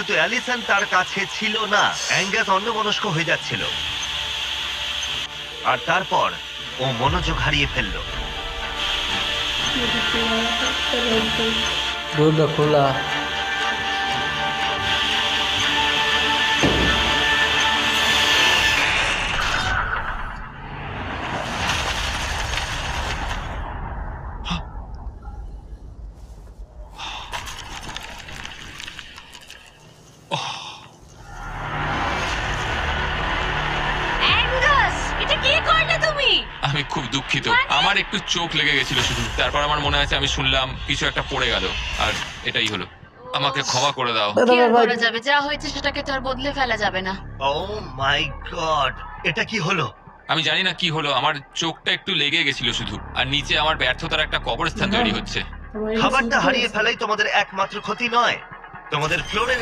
কিন্তু অ্যালিসন তার কাছে ছিল না। অ্যাঙ্গাস অন্যমনস্ক হয়ে যাচ্ছিল, আর তারপর ও মনোযোগ হারিয়ে ফেললো। দরজা খোলা। অ্যাঙ্গাস, এটা কি করলে তুমি? আমি খুব দুঃখিত, আমার একটু চোখ লেগে গেছিল শুধু। তারপর আমার মনে আছে আমি শুনলাম কিছু একটা পড়ে গেল, আর এটাই হলো। আমাকে ক্ষমা করে দাও। কি আর করা যাবে, যা হয়েছে সেটাকে তো আর বদলে ফেলা যাবে না। ও মাই গড, এটা কি হলো? আমি জানি না কি হলো, আমার চোখটা একটু লেগে গেছিল শুধু, আর নিচে আমার ব্যর্থতার একটা কবরস্থান তৈরি হচ্ছে। খাবারটা হারিয়ে ফেলাই তোমাদের একমাত্র ক্ষতি নয়, তোমাদের ফ্লোরের